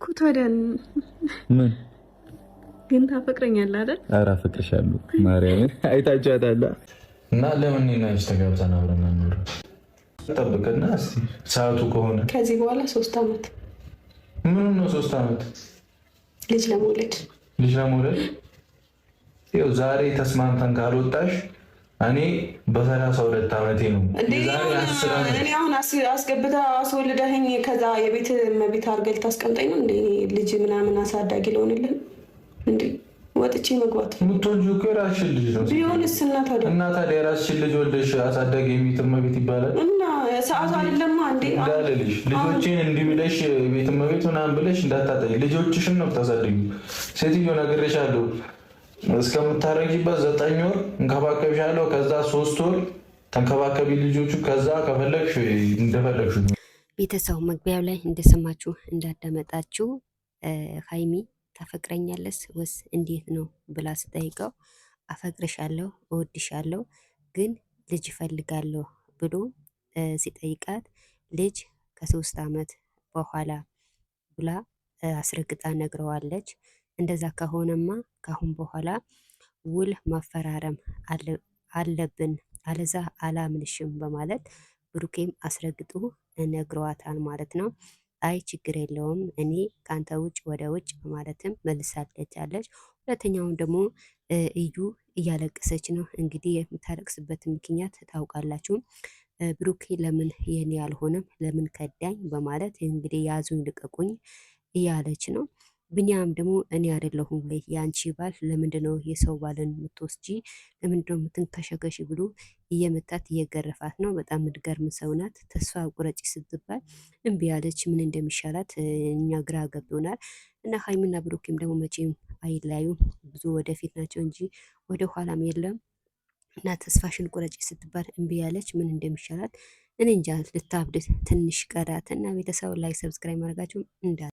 እኮ ታዲያ ምን ግን ታፈቅረኛለህ አይደል? ኧረ አፈቅርሻለሁ። ማርያምን አይታችኋታል። እና ለምን እኔና አንቺ ተጋብተን አብረን አንኖርም? ጠብቅና እስኪ ሰዓቱ ከሆነ ከዚህ በኋላ 3 ዓመት ምን ነው 3 ዓመት ልጅ ለመውለድ ይኸው ዛሬ ተስማምተን ካልወጣሽ እኔ በ32 ዓመቴ ነው። እኔ አሁን አስገብታ አስወልደኸኝ ከዛ የቤት እመቤት አድርገህ ልታስቀምጠኝ ነው እንዴ? ልጅ ምናምን አሳዳጊ ልሆንልህ እንዴ? ወጥቼ መግባት የምትወልጂው እኮ የራስሽን ልጅ ነው ቢሆንስ? እና ታዲያ የራስሽን ልጅ ወልደሽ አሳዳጊ የቤት እመቤት ይባላል? እና ሰዓቱ አይደለማ እንዴ? እንዳልልሽ ልጆችን እንዲህ ብለሽ ቤት እመቤት ምናምን ብለሽ እንዳታጠኝ። ልጆችሽን ነው የምታሳድጊው። ሴትዮ ነግሬሻለሁ። እስከምታረጊበት 9 ወር እንከባከብሻለሁ። ከዛ 3 ወር ተንከባከቢ ልጆቹ። ከዛ ከፈለግሽ እንደፈለግሽ ነው። ቤተሰቡ መግቢያው ላይ እንደሰማችሁ እንዳዳመጣችሁ ሀይሚ ታፈቅረኛለስ ወስ እንዴት ነው ብላ ስጠይቀው አፈቅርሻለሁ፣ እወድሻለሁ ግን ልጅ እፈልጋለሁ ብሎ ሲጠይቃት ልጅ ከ3 ዓመት በኋላ ብላ አስረግጣ ነግረዋለች። እንደዛ ከሆነማ ካሁን በኋላ ውል ማፈራረም አለብን፣ አለዛ አላምንሽም በማለት ብሩኬም አስረግጦ ነግረዋታል ማለት ነው። አይ ችግር የለውም እኔ ከአንተ ውጭ ወደ ውጭ በማለትም መልሳለች። ሁለተኛውም ደግሞ እዩ እያለቀሰች ነው። እንግዲህ የምታለቅስበት ምክንያት ታውቃላችሁ። ብሩኬ ለምን የኔ አልሆነም ለምን ከዳኝ በማለት እንግዲህ ያዙኝ ልቀቁኝ እያለች ነው። ብንያም ደግሞ እኔ አይደለሁም ወይ የአንቺ ባል? ለምንድነው የሰው ባልን የምትወስጂ? ለምንድነው የምትንከሸከሽ? ብሎ እየመታት እየገረፋት ነው። በጣም የምትገርም ሰው ናት። ተስፋ ቁረጪ ስትባል እምቢ ያለች ምን እንደሚሻላት እኛ ግራ ገብቶናል። እና ሀይሚና ብሩኬም ደግሞ መቼም አይለያዩም። ብዙ ወደፊት ናቸው እንጂ ወደ ኋላም የለም። እና ተስፋሽን ቁረጪ ስትባል እምቢ ያለች ምን እንደሚሻላት እኔ እንጃ። ልታብድ ትንሽ ቀራት። እና ቤተሰብ ላይ ሰብስክራይብ ማድረጋችሁ